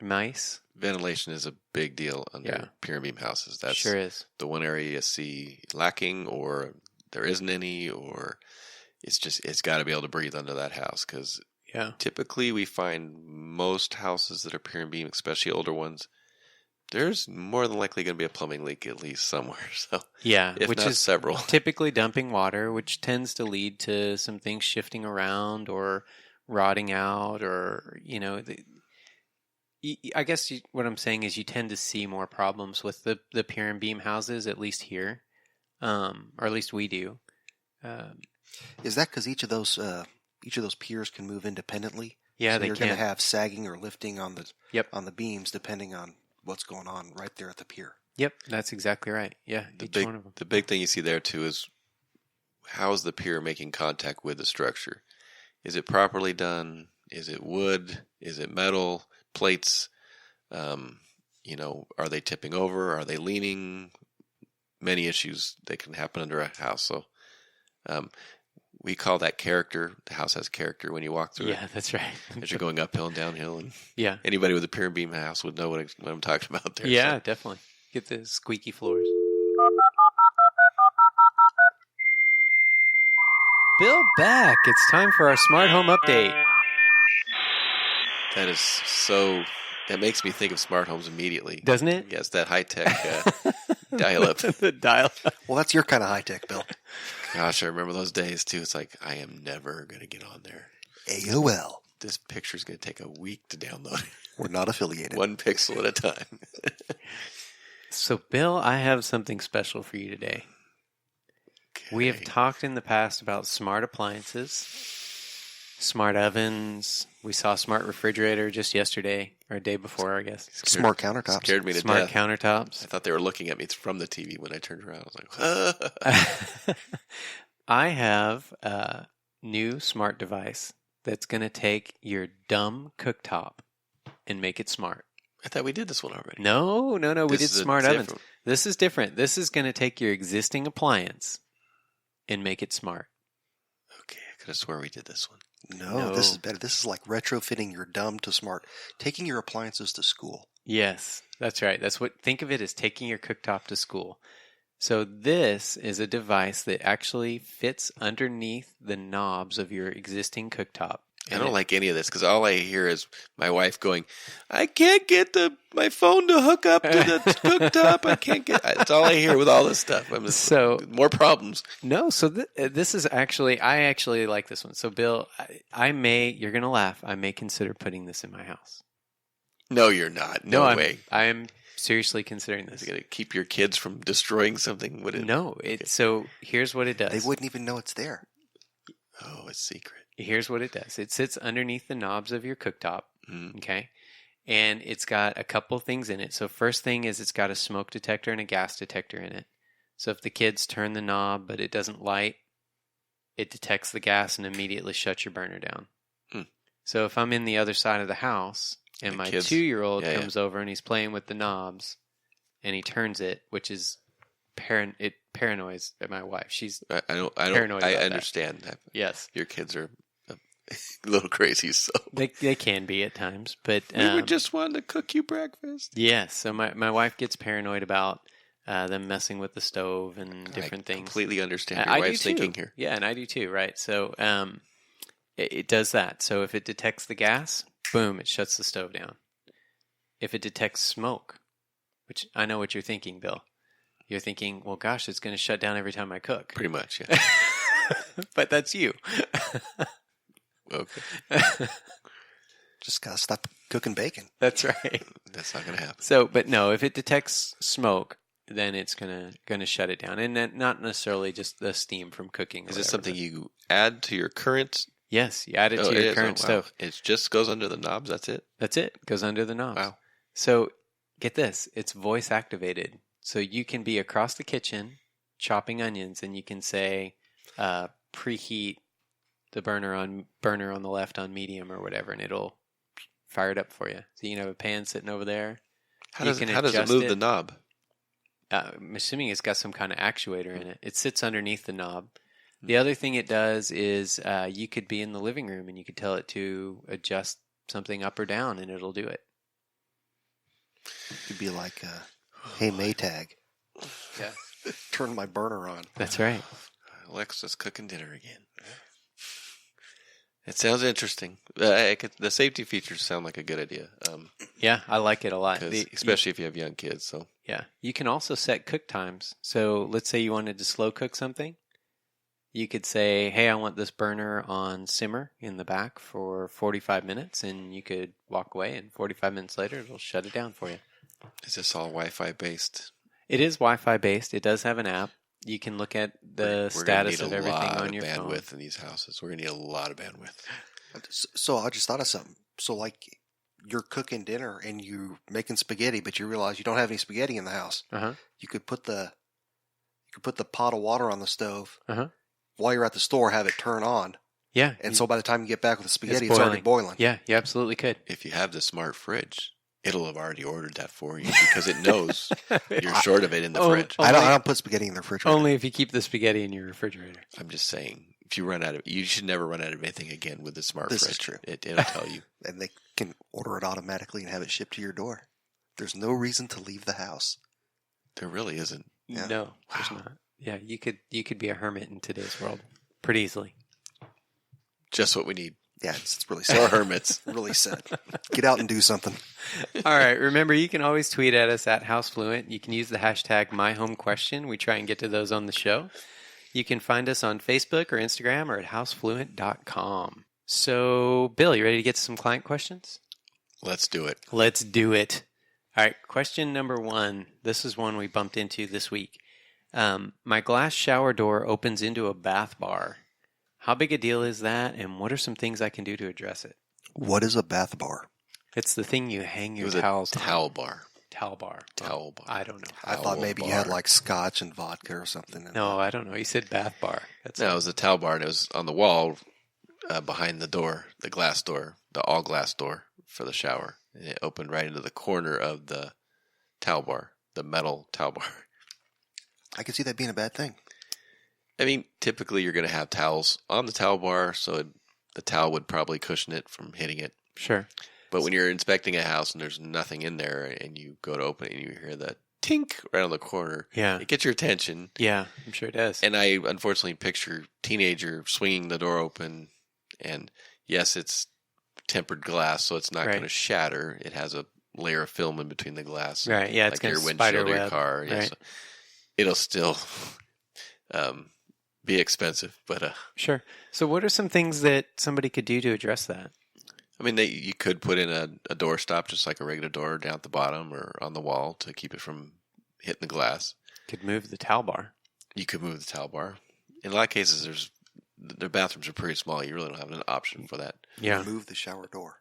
mice. Ventilation is a big deal under pier and beam houses. That's sure is. the one area you see lacking, or there isn't any, or it's got to be able to breathe under that house. Because typically we find most houses that are pier and beam, especially older ones, there's more than likely going to be a plumbing leak at least somewhere. So if which not is several. Typically dumping water, which tends to lead to some things shifting around or rotting out, or I guess what I'm saying is you tend to see more problems with the pier and beam houses, at least here, or at least we do. Is that because each of those piers can move independently? Yeah, so they you're can. going to have sagging or lifting on the beams depending on what's going on right there at the pier. Yep, that's exactly right. Yeah, one of them. The big thing you see there too is how is the pier making contact with the structure? Is it properly done? Is it wood? Is it metal? Plates? Are they tipping over? Are they leaning? Many issues that can happen under a house. So we call that character. The house has character when you walk through it. Yeah, that's right. As you're going uphill and downhill. And yeah. Anybody with a pier and beam house would know what I'm talking about there. Yeah, so. Definitely. Get the squeaky floors. Bill back. It's time for our smart home update. That is so... That makes me think of smart homes immediately. Doesn't it? Yes, that high-tech dial-up. The dial-up. Well, that's your kind of high-tech, Bill. Gosh, I remember those days, too. It's like, I am never going to get on there. AOL. This picture's going to take a week to download. We're not affiliated. 1 pixel at a time. So, Bill, I have something special for you today. Okay. We have talked in the past about smart appliances, smart ovens. We saw a smart refrigerator just yesterday, or a day before, I guess. Smart countertops. Scared me to smart death. Countertops. I thought they were looking at me from the TV when I turned around. I was like, I have a new smart device that's going to take your dumb cooktop and make it smart. I thought we did this one already. No. We did smart ovens. This is different. This is going to take your existing appliance and make it smart. Okay, I could have sworn we did this one. No, this is better. This is like retrofitting your dumb to smart. Taking your appliances to school. Yes, that's right. Think of it as taking your cooktop to school. So this is a device that actually fits underneath the knobs of your existing cooktop. I don't like any of this because all I hear is my wife going, I can't get my phone to hook up to the cooktop. I can't get. That's all I hear with all this stuff. So more problems. No, so this is actually, I actually like this one. So Bill, you're going to laugh. I may consider putting this in my house. No, you're not. No way. I'm seriously considering this. Is it going to keep your kids from destroying something? So here's what it does. They wouldn't even know it's there. Oh, it's secret. Here's what it does. It sits underneath the knobs of your cooktop, okay? And it's got a couple things in it. So first thing is it's got a smoke detector and a gas detector in it. So if the kids turn the knob but it doesn't light, it detects the gas and immediately shuts your burner down. So if I'm in the other side of the house and my 2-year-old comes over and he's playing with the knobs and he turns it, which is it paranoids my wife. She's paranoid. I understand that. Yes, your kids are a little crazy, so they can be at times. But we were just wanting to cook you breakfast. Yes, so my wife gets paranoid about them messing with the stove and different things. I completely understand your wife's thinking here. Yeah, and I do too. Right, so it does that. So if it detects the gas, boom, it shuts the stove down. If it detects smoke, which I know what you're thinking, Bill. You're thinking, well, gosh, it's going to shut down every time I cook. Pretty much, yeah. But that's you. Okay. Just got to stop cooking bacon. That's right. That's not going to happen. So, but no, if it detects smoke, then it's going to shut it down. And then not necessarily just the steam from cooking. Is this something you add to your current? Yes, you add it to your current stove. It just goes under the knobs, that's it? That's it. Goes under the knobs. Wow. So, get this. It's voice activated. So you can be across the kitchen chopping onions and you can say preheat the burner on the left on medium or whatever, and it'll fire it up for you. So you can have a pan sitting over there. How does it move the knob? I'm assuming it's got some kind of actuator in it. It sits underneath the knob. The other thing it does is you could be in the living room and you could tell it to adjust something up or down and it'll do it. Could be like, hey, Maytag. Yeah. Turn my burner on. That's right. Alexa's cooking dinner again. It sounds interesting. The safety features sound like a good idea. Yeah, I like it a lot. Especially if you have young kids. So yeah, you can also set cook times. So let's say you wanted to slow cook something. You could say, hey, I want this burner on simmer in the back for 45 minutes, and you could walk away, and 45 minutes later, it'll shut it down for you. Is this all Wi-Fi based? It is Wi-Fi based. It does have an app. You can look at the status of everything on your phone. We're going to need a lot of bandwidth in these houses. We're going to need a lot of bandwidth. So I just thought of something. So like you're cooking dinner and you're making spaghetti, but you realize you don't have any spaghetti in the house. Uh-huh. You could put the pot of water on the stove. Uh-huh. While you're at the store, have it turn on. Yeah. And so by the time you get back with the spaghetti, it's already boiling. Yeah, you absolutely could. If you have the smart fridge, it'll have already ordered that for you because it knows you're short of it in the fridge. I don't put spaghetti in the refrigerator. Only if you keep the spaghetti in your refrigerator. I'm just saying, if you run out of, you should never run out of anything again with the smart fridge. This is true. It'll tell you. And they can order it automatically and have it shipped to your door. There's no reason to leave the house. There really isn't. Yeah. No, there's not. Yeah, you could be a hermit in today's world pretty easily. Just what we need. Yeah, it's really sad. Or hermits. Really sad. Get out and do something. All right. Remember, you can always tweet at us at HouseFluent. You can use the hashtag MyHomeQuestion. We try and get to those on the show. You can find us on Facebook or Instagram or at housefluent.com. So, Bill, you ready to get to some client questions? Let's do it. Let's do it. All right. Question number 1. This is one we bumped into this week. My glass shower door opens into a bath bar. How big a deal is that, and what are some things I can do to address it? What is a bath bar? It's the thing you hang your towels on. Towel bar. Towel bar. Towel bar. I don't know. I thought maybe you had like scotch and vodka or something. No, I don't know. You said bath bar. It was a towel bar, and it was on the wall behind the door, the glass door, the all-glass door for the shower. And it opened right into the corner of the towel bar, the metal towel bar. I could see that being a bad thing. I mean, typically you're going to have towels on the towel bar, so the towel would probably cushion it from hitting it. Sure. But when you're inspecting a house and there's nothing in there and you go to open it and you hear that tink right on the corner, it gets your attention. Yeah, I'm sure it does. And I unfortunately picture teenager swinging the door open, and yes, it's tempered glass, so it's not going to shatter. It has a layer of film in between the glass. Right, yeah, it's like your windshield of your car. Yeah, so it'll still be expensive, but sure. So what are some things that somebody could do to address that? I mean, you could put in a door stop, just like a regular door, down at the bottom or on the wall to keep it from hitting the glass. Could move the towel bar. You could move the towel bar. In a lot of cases, their bathrooms are pretty small. You really don't have an option for that. Yeah. Remove the shower door.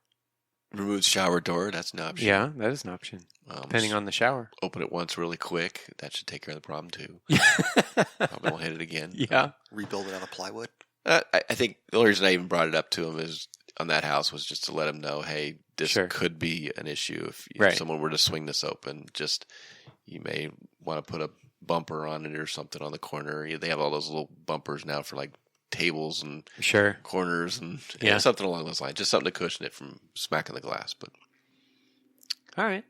Remove the shower door. That's an option. Yeah, that is an option. Depending on the shower. Open it once really quick. That should take care of the problem too. Probably won't hit it again. Yeah. Rebuild it out of plywood. I think the only reason I even brought it up to him is on that house was just to let him know, hey, this could be an issue if someone were to swing this open. Just you may want to put a bumper on it or something on the corner. They have all those little bumpers now for like tables and corners and something along those lines. Just something to cushion it from smacking the glass. But all right.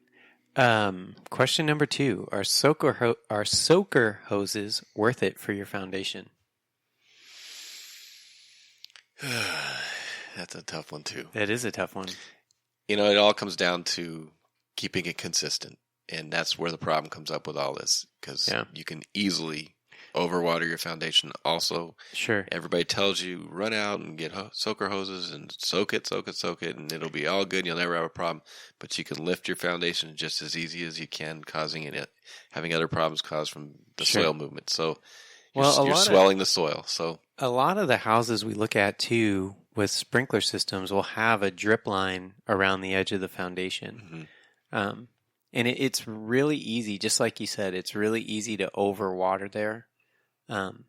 Question number 2: Are soaker hoses worth it for your foundation? That's a tough one too. That is a tough one. It all comes down to keeping it consistent, and that's where the problem comes up with all this because you can easily overwater your foundation. Also, everybody tells you run out and get soaker hoses and soak it, and it'll be all good. And you'll never have a problem. But you can lift your foundation just as easy as you can, having other problems caused from the soil movement. So you're swelling the soil. So a lot of the houses we look at too with sprinkler systems will have a drip line around the edge of the foundation. Mm-hmm. And it's really easy, just like you said, it's really easy to overwater there. And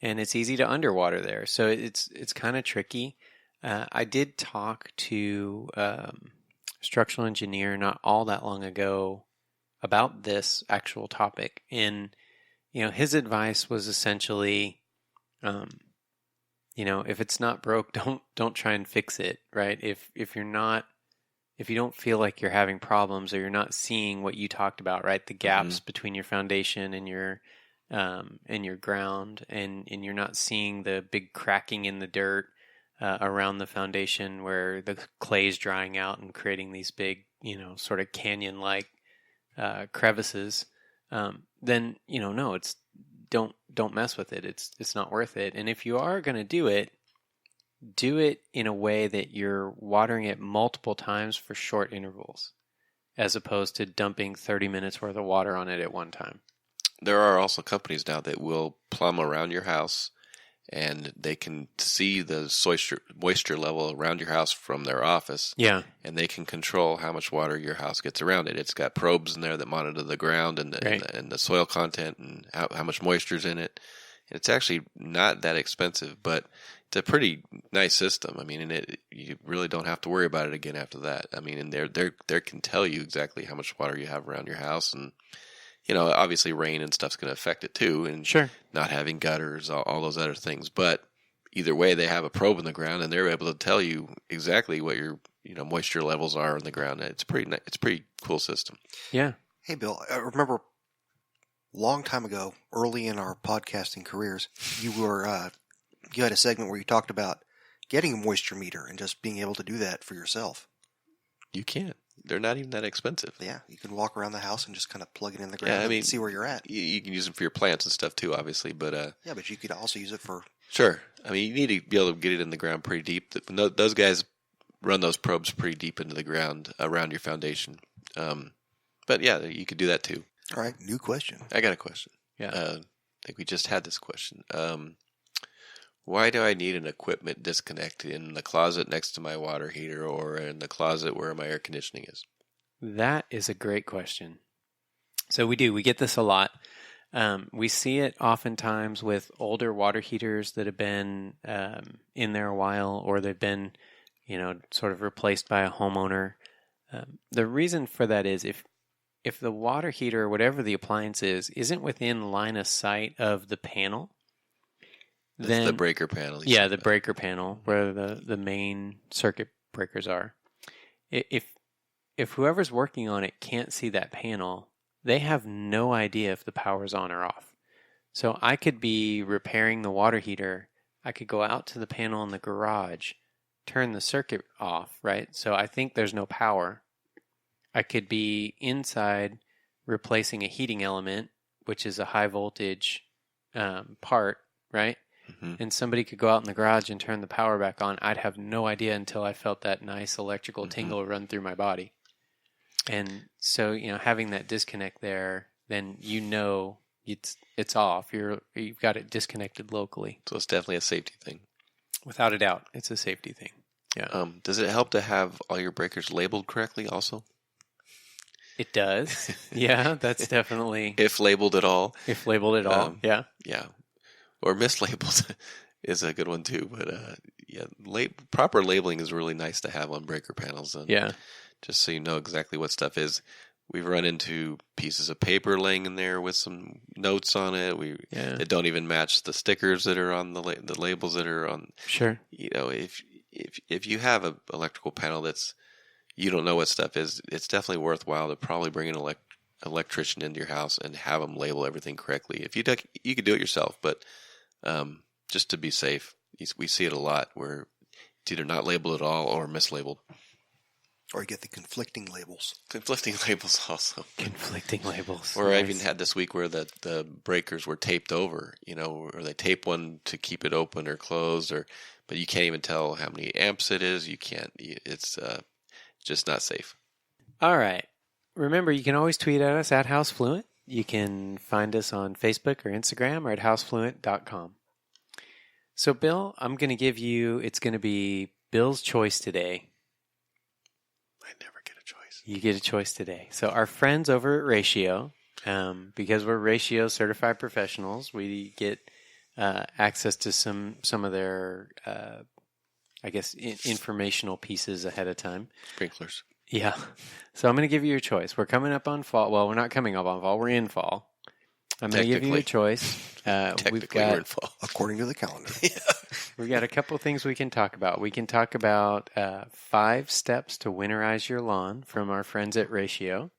it's easy to underwater there. So it's kind of tricky. I did talk to a structural engineer not all that long ago about this actual topic. And, his advice was essentially, if it's not broke, don't try and fix it, right? If you're not if you don't feel like you're having problems or you're not seeing what you talked about, right? The gaps between your foundation and your ground, and you're not seeing the big cracking in the dirt around the foundation where the clay is drying out and creating these big, sort of canyon-like crevices, then no, it's don't mess with it. It's not worth it. And if you are going to do it in a way that you're watering it multiple times for short intervals, as opposed to dumping 30 minutes worth of water on it at one time. There are also companies now that will plumb around your house, and they can see the moisture level around your house from their office. Yeah. And they can control how much water your house gets around it. It's got probes in there that monitor the ground and the soil content and how much moisture's in it. And it's actually not that expensive, but it's a pretty nice system. I mean, and you really don't have to worry about it again after that. I mean, and they can tell you exactly how much water you have around your house, and obviously rain and stuff's going to affect it too, and sure, not having gutters, all those other things. But either way, they have a probe in the ground, and they're able to tell you exactly what your moisture levels are in the ground. It's a pretty cool system. Yeah. Hey, Bill, I remember a long time ago, early in our podcasting careers, you had a segment where you talked about getting a moisture meter and just being able to do that for yourself. You can. They're not even that expensive. Yeah, you can walk around the house and just kind of plug it in the ground and see where you're at. You can use them for your plants and stuff too, obviously. But yeah, but you could also use it for... Sure. I mean, you need to be able to get it in the ground pretty deep. Those guys run those probes pretty deep into the ground around your foundation. But yeah, you could do that too. All right, new question. I got a question. Yeah. I think we just had this question. Why do I need an equipment disconnect in the closet next to my water heater or in the closet where my air conditioning is? That is a great question. So we get this a lot. We see it oftentimes with older water heaters that have been in there a while, or they've been, sort of replaced by a homeowner. The reason for that is if the water heater, whatever the appliance is, isn't within line of sight of the panel, then the breaker panel. Yeah, the breaker panel where the main circuit breakers are. If whoever's working on it can't see that panel, they have no idea if the power's on or off. So I could be repairing the water heater. I could go out to the panel in the garage, turn the circuit off, right? So I think there's no power. I could be inside replacing a heating element, which is a high voltage part, right? Mm-hmm. And somebody could go out in the garage and turn the power back on. I'd have no idea until I felt that nice electrical tingle run through my body. And so, having that disconnect there, then it's off. You've got it disconnected locally. So it's definitely a safety thing. Without a doubt, it's a safety thing. Yeah. Does it help to have all your breakers labeled correctly also? It does. Yeah, that's definitely... If labeled at all. If labeled at all, yeah. Yeah. Or mislabeled is a good one too. But proper labeling is really nice to have on breaker panels. And just so you know exactly what stuff is. We've run into pieces of paper laying in there with some notes on it. That don't even match the stickers that are on the labels that are on. Sure. If you have an electrical panel that's you don't know what stuff is, it's definitely worthwhile to probably bring an electrician into your house and have them label everything correctly. If you could do it yourself, but just to be safe, we see it a lot where it's either not labeled at all or mislabeled. Or you get the conflicting labels. Conflicting labels also. Conflicting labels. Or nice. I even had this week where the breakers were taped over, or they tape one to keep it open or closed, but you can't even tell how many amps it is. You can't. It's just not safe. All right. Remember, you can always tweet at us at HouseFluent. You can find us on Facebook or Instagram or at housefluent.com. So, Bill, I'm going to give you, it's going to be Bill's choice today. I never get a choice. You get a choice today. So our friends over at Ratio, because we're Ratio certified professionals, we get access to some of their, informational pieces ahead of time. Sprinklers. Yeah. So I'm going to give you your choice. We're coming up on fall. Well, we're not coming up on fall. We're in fall. I'm going to give you a choice. Technically, we're in fall. According to the calendar. We've got a couple things we can talk about. We can talk about 5 steps to winterize your lawn from our friends at Ratio.